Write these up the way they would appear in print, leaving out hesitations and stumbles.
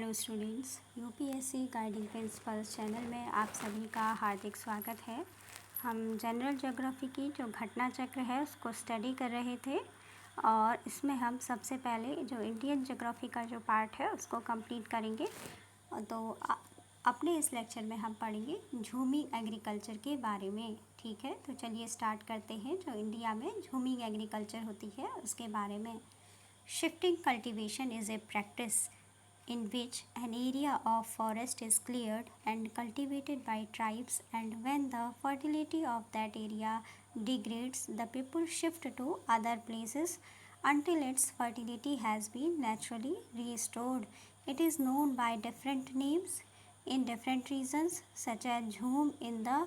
Hello students, UPSC guiding principles channel में आप सभी का हार्दिक स्वागत है। हम जनरल ज्योग्राफी की जो घटना चक्र है उसको स्टडी कर रहे थे और इसमें हम सबसे पहले जो इंडियन ज्योग्राफी का जो पार्ट है उसको कंप्लीट करेंगे। तो अपने इस लेक्चर में हम पढ़ेंगे झूमिंग एग्रीकल्चर के बारे में। ठीक है, तो चलिए स्टार्ट करते हैं। जो इंडिया में झूमिंग एग्रीकल्चर होती है उसके बारे में। Shifting cultivation is a practice in which an area of forest is cleared and cultivated by tribes, and when the fertility of that area degrades, the people shift to other places until its fertility has been naturally restored. It is known by different names in different regions, such as Jhum in the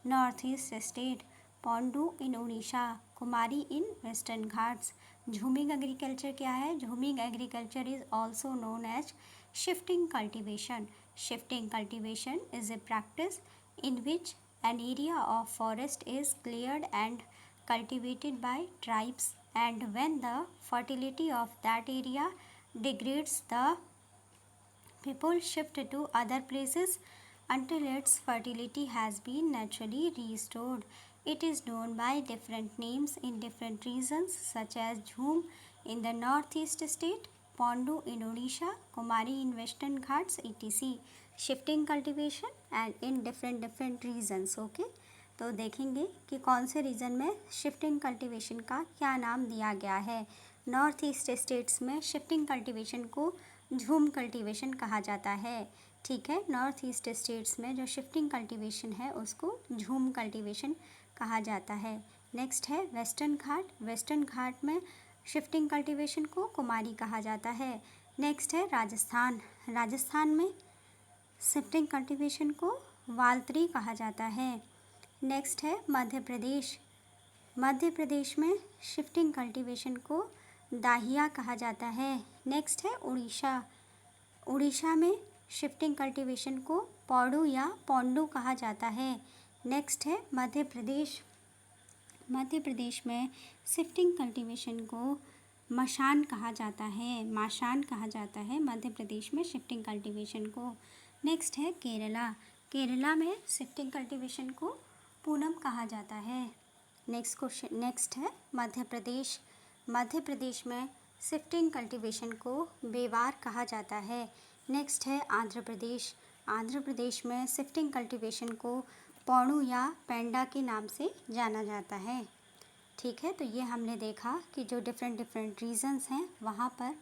northeast state, Pondu in Odisha, Kumari in western Ghats. Jhuming agriculture क्या है? Jhuming agriculture is also known as shifting cultivation. Shifting cultivation is a practice in which an area of forest is cleared and cultivated by tribes, and when the fertility of that area degrades, the people shift to other places until its fertility has been naturally restored. It is known by different names in different regions, such as Jhum in the northeast state, Pondu in Odisha, Kumari in western Ghats, etc. Shifting cultivation and in different regions. Okay, तो देखेंगे कि कौन से reason में shifting cultivation का क्या नाम दिया गया है। नॉर्थ ईस्ट स्टेट्स में शिफ्टिंग कल्टीवेशन को झूम कल्टीवेशन कहा जाता है। ठीक है, नॉर्थ ईस्ट स्टेट्स में जो शिफ्टिंग कल्टीवेशन है उसको झूम कल्टीवेशन कहा जाता है। नेक्स्ट है वेस्टर्न घाट। वेस्टर्न घाट में शिफ्टिंग कल्टीवेशन को कुमारी कहा जाता है। नेक्स्ट है राजस्थान। राजस्थान में शिफ्टिंग कल्टीवेशन को वालत्री कहा जाता है। नेक्स्ट है मध्य प्रदेश। मध्य प्रदेश में शिफ्टिंग कल्टीवेशन को दाहिया कहा जाता है। नेक्स्ट है उड़ीसा। उड़ीसा में शिफ्टिंग कल्टीवेशन को पौडू या पोंडू कहा जाता है। नेक्स्ट है मध्य प्रदेश। मध्य प्रदेश में शिफ्टिंग कल्टीवेशन को मशान कहा जाता है। माशान कहा जाता है मध्य प्रदेश में शिफ्टिंग कल्टीवेशन को। नेक्स्ट है केरला। केरला में शिफ्टिंग कल्टीवेशन को पूनम कहा जाता है। नेक्स्ट है मध्य प्रदेश। मध्य प्रदेश में शिफ्टिंग कल्टीवेशन को बेवार कहा जाता है। नेक्स्ट है आंध्र प्रदेश। आंध्र प्रदेश में शिफ्टिंग कल्टीवेशन को पौणु या पेंडा के नाम से जाना जाता है। ठीक है, तो ये हमने देखा कि जो डिफरेंट रीजन्स हैं वहाँ पर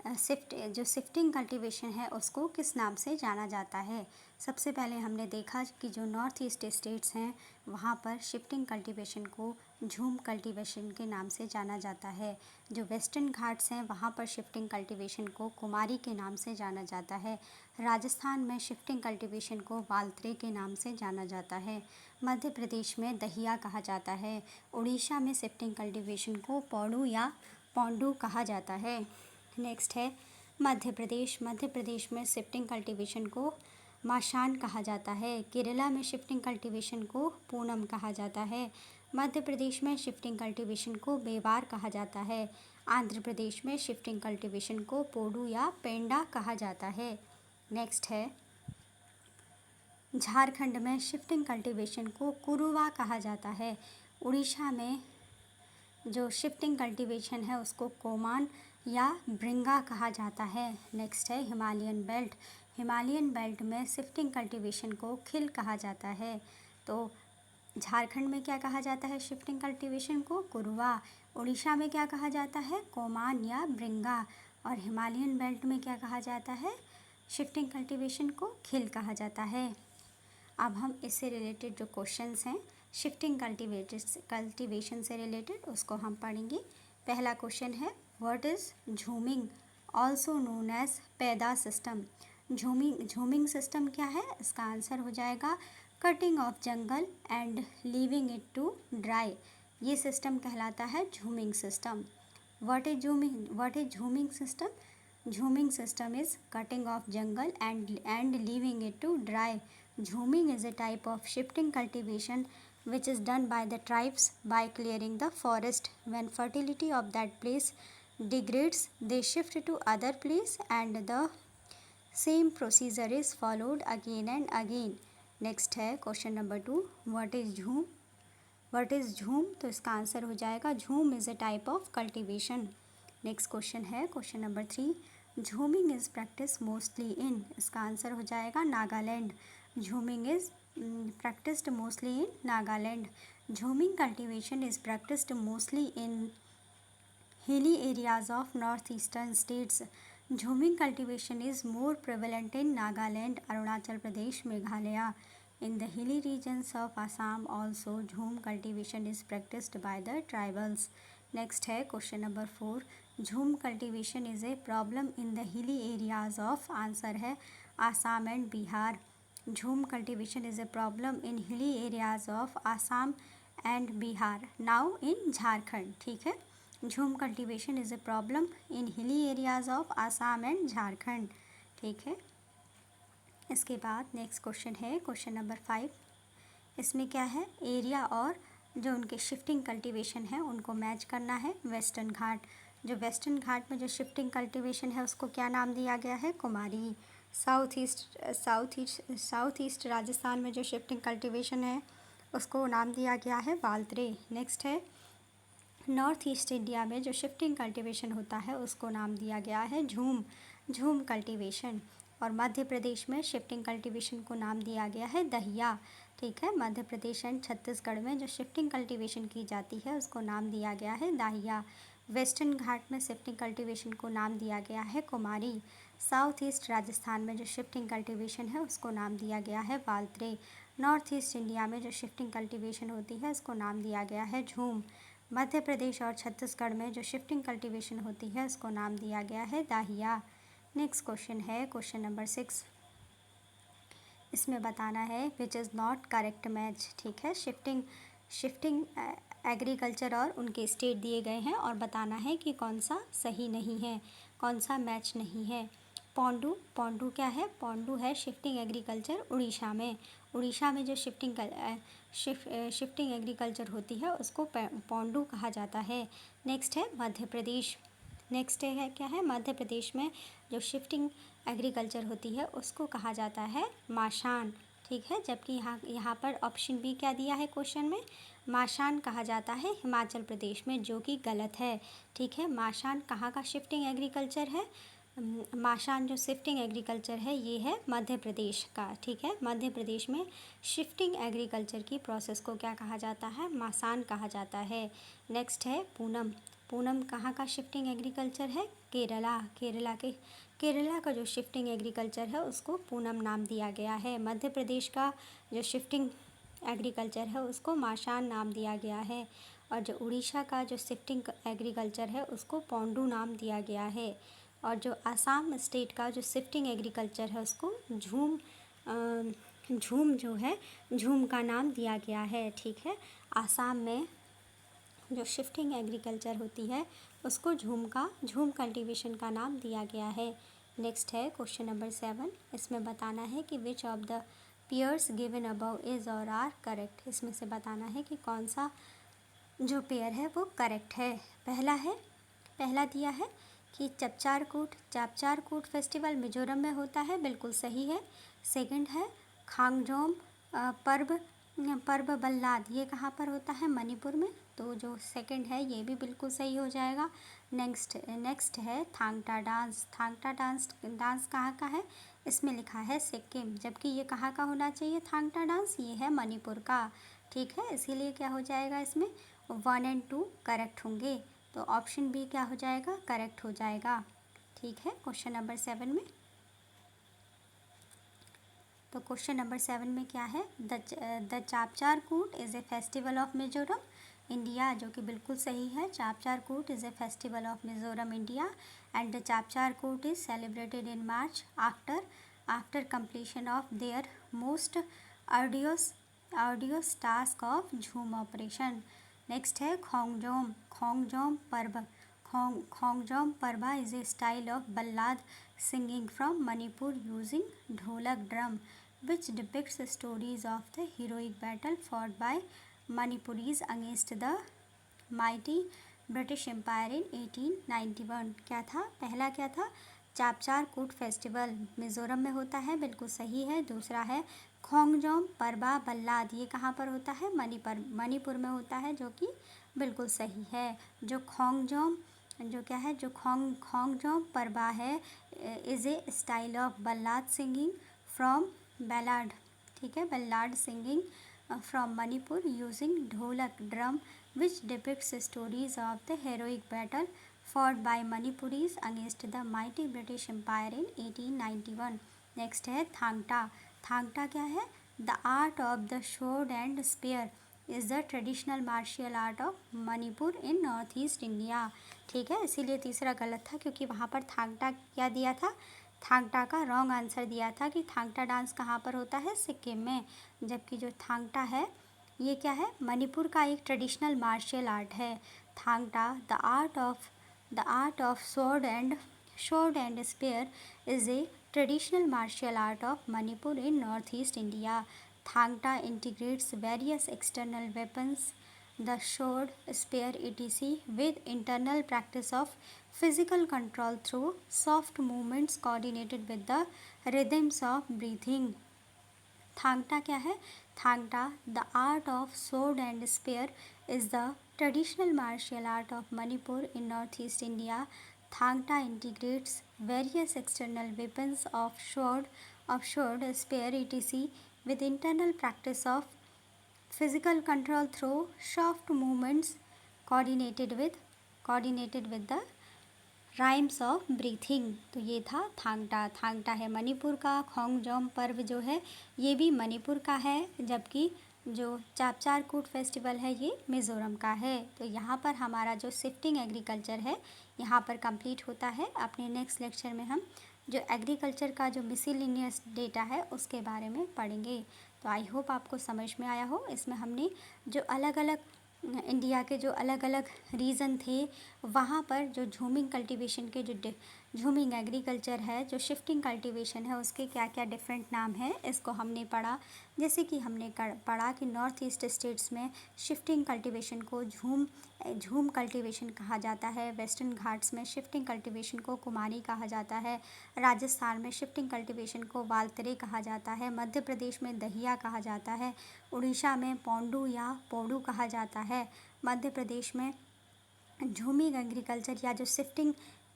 जो शिफ्टिंग कल्टीवेशन है उसको किस नाम से जाना जाता है। सबसे पहले हमने देखा कि जो नॉर्थ ईस्ट स्टेट्स हैं वहाँ पर शिफ्टिंग कल्टीवेशन को झूम कल्टीवेशन के नाम से जाना जाता है। जो वेस्टर्न घाट्स हैं वहाँ पर शिफ्टिंग कल्टीवेशन को कुमारी के नाम से जाना जाता है। राजस्थान में शिफ्टिंग कल्टीवेशन को वालत्रे के नाम से जाना जाता है। मध्य प्रदेश में दहिया कहा जाता है। उड़ीसा में शिफ्टिंग कल्टीवेशन को पौडू या पोंडू कहा जाता है। नेक्स्ट है मध्य प्रदेश। मध्य प्रदेश में शिफ्टिंग कल्टीवेशन को माशान कहा जाता है। केरला में शिफ्टिंग कल्टीवेशन को पूनम कहा जाता है। मध्य प्रदेश में शिफ्टिंग कल्टीवेशन को बेवार कहा जाता है। आंध्र प्रदेश में शिफ्टिंग कल्टीवेशन को पोडू या पेंडा कहा जाता है। नेक्स्ट है झारखंड में शिफ्टिंग कल्टीवेशन को कुरुवा कहा जाता है। उड़ीसा में जो शिफ्टिंग कल्टीवेशन है उसको कोमान या ब्रिंगा कहा जाता है। नेक्स्ट है हिमालयन बेल्ट। हिमालयन बेल्ट में शिफ्टिंग कल्टीवेशन को खिल कहा जाता है। तो झारखंड में क्या कहा जाता है? शिफ्टिंग कल्टीवेशन को कुरुवा। उड़ीसा में क्या कहा जाता है? कोमान या ब्रिंगा। और हिमालयन बेल्ट में क्या कहा जाता है? शिफ्टिंग कल्टीवेशन को खिल कहा जाता है। अब हम इससे रिलेटेड जो क्वेश्चंस हैं शिफ्टिंग कल्टीवेशन से रिलेटेड उसको हम पढ़ेंगे। पहला क्वेश्चन है what is jhuming also known as पैदा सिस्टम। झूमिंग सिस्टम क्या है? इसका आंसर हो जाएगा cutting of jungle and leaving it to dry. ये सिस्टम कहलाता है jhuming system. What is jhuming system? Jhuming system is cutting off jungle and leaving it to dry. Jhuming is a type of shifting cultivation which is done by the tribes by clearing the forest. When fertility of that place degrades, they shift to other place and the same procedure is followed again and again. Next है question number 2, what is jhum. What is jhum, तो इसका answer हो जाएगा jhum is a type of cultivation. Next question है question number 3, jhuming is practice mostly in. इसका answer हो जाएगा Nagaland. Jhuming is practiced mostly in Nagaland. Jhuming cultivation is practiced mostly in hilly areas of northeastern states. Jhuming cultivation is more prevalent in Nagaland, Arunachal Pradesh, Meghalaya. In the hilly regions of Assam also, झूम cultivation is practiced by the tribals. Next है question number 4, झूम cultivation is a problem in the hilly areas of, answer है Assam and Bihar. झूम cultivation is a problem in hilly areas of Assam and Bihar, now in Jharkhand। ठीक है, झूम cultivation is a problem in hilly areas of Assam and Jharkhand। ठीक है, इसके बाद next question है क्वेश्चन नंबर 5। इसमें क्या है, एरिया और जो उनके शिफ्टिंग कल्टीवेशन है उनको मैच करना है। वेस्टर्न घाट, जो वेस्टर्न घाट में जो शिफ्टिंग कल्टीवेशन है उसको क्या नाम दिया गया है, कुमारी। साउथ ईस्ट राजस्थान में जो शिफ्टिंग कल्टीवेशन है उसको नाम दिया गया है वालत्रे। नेक्स्ट है नॉर्थ ईस्ट इंडिया में जो शिफ्टिंग कल्टीवेशन होता है उसको नाम दिया गया है झूम कल्टीवेशन। और मध्य प्रदेश में शिफ्टिंग कल्टीवेशन को नाम दिया गया है दहिया। ठीक है, मध्य प्रदेश एंड छत्तीसगढ़ में जो शिफ्टिंग कल्टीवेशन की जाती है उसको नाम दिया गया है दाहिया। वेस्टर्न घाट में शिफ्टिंग कल्टीवेशन को नाम दिया गया है कुमारी। साउथ ईस्ट राजस्थान में जो शिफ्टिंग कल्टीवेशन है उसको नाम दिया गया है वालत्रे। नॉर्थ ईस्ट इंडिया में जो शिफ्टिंग कल्टीवेशन होती है उसको नाम दिया गया है झूम। मध्य प्रदेश और छत्तीसगढ़ में जो शिफ्टिंग कल्टीवेशन होती है उसको नाम दिया गया है दाहिया। नेक्स्ट क्वेश्चन है क्वेश्चन नंबर 6। इसमें बताना है which is not correct match. ठीक है, शिफ्टिंग एग्रीकल्चर और उनके स्टेट दिए गए हैं और बताना है कि कौन सा सही नहीं है, कौन सा मैच नहीं है। पौंडू क्या है, पौंडू है शिफ्टिंग एग्रीकल्चर उड़ीसा में जो शिफ्टिंग एग्रीकल्चर होती है उसको पौंडू कहा जाता है। नेक्स्ट है मध्य प्रदेश। नेक्स्ट है क्या है, मध्य प्रदेश में जो शिफ्टिंग एग्रीकल्चर होती है उसको कहा जाता है माशान। ठीक है, जबकि यहाँ पर ऑप्शन बी क्या दिया है क्वेश्चन में, माशान कहा जाता है हिमाचल प्रदेश में, जो कि गलत है। ठीक है, माशान कहाँ का शिफ्टिंग एग्रीकल्चर है, माशान जो शिफ्टिंग एग्रीकल्चर है ये है मध्य प्रदेश का। ठीक है, मध्य प्रदेश में शिफ्टिंग एग्रीकल्चर की प्रोसेस को क्या कहा जाता है, माशान कहा जाता है। नेक्स्ट है पूनम कहाँ का शिफ्टिंग एग्रीकल्चर है, केरला का जो शिफ्टिंग एग्रीकल्चर है उसको पूनम नाम दिया गया है। मध्य प्रदेश का जो शिफ्टिंग एग्रीकल्चर है उसको माशान नाम दिया गया है। और जो उड़ीसा का जो शिफ्टिंग एग्रीकल्चर है उसको पौंडू नाम दिया गया है। और जो आसाम स्टेट का जो शिफ्टिंग एग्रीकल्चर है उसको झूम जो है झूम का नाम दिया गया है। ठीक है, आसाम में जो शिफ्टिंग एग्रीकल्चर होती है उसको झूम कल्टीवेशन का नाम दिया गया है। नेक्स्ट है क्वेश्चन नंबर 7। इसमें बताना है कि which of the pairs given above is और आर करेक्ट। इसमें से बताना है कि कौन सा जो पेयर है वो करेक्ट है। पहला दिया है कि चापचार कूट फेस्टिवल मिजोरम में होता है, बिल्कुल सही है। सेकंड है खांगजोम पर्व बल्लाद, ये कहाँ पर होता है, मणिपुर में, तो जो सेकंड है ये भी बिल्कुल सही हो जाएगा। नेक्स्ट है थांगटा डांस कहाँ का है, इसमें लिखा है सिक्किम, जबकि ये कहाँ का होना चाहिए थांगटा डांस, ये है मणिपुर का। ठीक है, इसीलिए क्या हो जाएगा, इसमें 1 और 2 करेक्ट होंगे, तो ऑप्शन बी क्या हो जाएगा, करेक्ट हो जाएगा। ठीक है, क्वेश्चन नंबर 7 में, तो क्वेश्चन नंबर 7 में क्या है, the Chapchar Kut is a festival of Mizoram India, जो कि बिल्कुल सही है। Chapchar Kut is a festival of Mizoram India and the Chapchar Kut is celebrated in March after completion of their most arduous task of jhum operation. Next है Khongjom Parba is a style of ballad singing from Manipur using dholak drum which depicts the stories of the heroic battle fought by Manipuris against the mighty British Empire in 1891। क्या था, पहला क्या था, चापचार कूट festival Mizoram में होता है, बिल्कुल सही है। दूसरा है खोंगजोम परबा बल्लाद, ये कहाँ पर होता है? मणिपुर में होता है, जो कि बिल्कुल सही है। जो खोंगजोम जो क्या है, जो खोंगजोम परबा है is a style of ballad singing from ballad, ठीक है, ballad singing from Manipur using dholak drum which depicts stories of the heroic battle fought by Manipuris against the mighty British Empire in 1891. Next है थांगटा। थांगटा क्या है? The art of the sword and spear is the traditional martial art of Manipur in north east India, ठीक है। इसीलिए तीसरा गलत था, क्योंकि वहाँ पर थांगटा क्या दिया था? थांगटा का रॉन्ग आंसर दिया था कि थांगटा डांस कहाँ पर होता है? सिक्किम में। जबकि जो थांगटा है ये क्या है? मणिपुर का एक ट्रेडिशनल मार्शियल आर्ट है। Thangta the art of sword and spear is a traditional martial art of Manipur in northeast India. Thangta integrates various external weapons, the sword, spear, etc., with internal practice of physical control through soft movements coordinated with the rhythms of breathing. Thangta क्या है? Thangta the art of sword and spear is the traditional martial art of Manipur in northeast India. Thangta integrates various external weapons of sword, spear, etc., with internal practice of physical control through soft movements coordinated with the rhymes of breathing. तो ये था थांगटा। थांगटा है मणिपुर का। खोंगजोम पर्व जो है ये भी मणिपुर का है, जबकि जो चापचार कूट फेस्टिवल है ये मिज़ोरम का है। तो यहाँ पर हमारा जो शिफ्टिंग एग्रीकल्चर है यहाँ पर कंप्लीट होता है। अपने नेक्स्ट लेक्चर में हम जो एग्रीकल्चर का जो मिसलिनियस डेटा है उसके बारे में पढ़ेंगे। तो आई होप आपको समझ में आया हो। इसमें हमने जो अलग अलग इंडिया के जो अलग अलग रीजन थे वहाँ पर जो झूमिंग कल्टीवेशन के जो झूमिंग एग्रीकल्चर है, जो शिफ्टिंग कल्टीवेशन है, उसके क्या क्या डिफरेंट नाम है इसको हमने पढ़ा। जैसे कि हमने पढ़ा कि नॉर्थ ईस्ट स्टेट्स में शिफ्टिंग कल्टीवेशन को झूम कल्टीवेशन कहा जाता है। वेस्टर्न घाट्स में शिफ्टिंग कल्टीवेशन को कुमारी कहा जाता है। राजस्थान में शिफ्टिंग कल्टीवेशन को वालतरे कहा जाता है। मध्य प्रदेश में दहिया कहा जाता है। उड़ीसा में पोंडू या पोडू कहा जाता है। मध्य प्रदेश में झूमिंग एग्रीकल्चर या जो शिफ्टिंग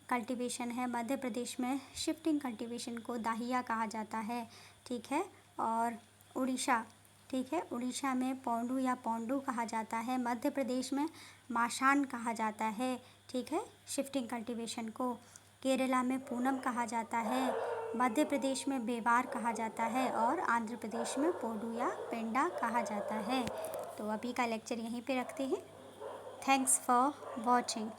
कल्टीवेशन है, मध्य प्रदेश में शिफ्टिंग कल्टीवेशन को दाहिया कहा जाता है, ठीक है। और उड़ीसा, ठीक है, उड़ीसा में पोंडू या पोंडू कहा जाता है। मध्य प्रदेश में माशान कहा जाता है, ठीक है, शिफ्टिंग कल्टीवेशन को। केरला में पूनम कहा जाता है। मध्य प्रदेश में बेवार कहा जाता है और आंध्र प्रदेश में पोडू या पेंडा कहा जाता है। तो अभी का लेक्चर यहीं पे रखते हैं। Thanks for watching.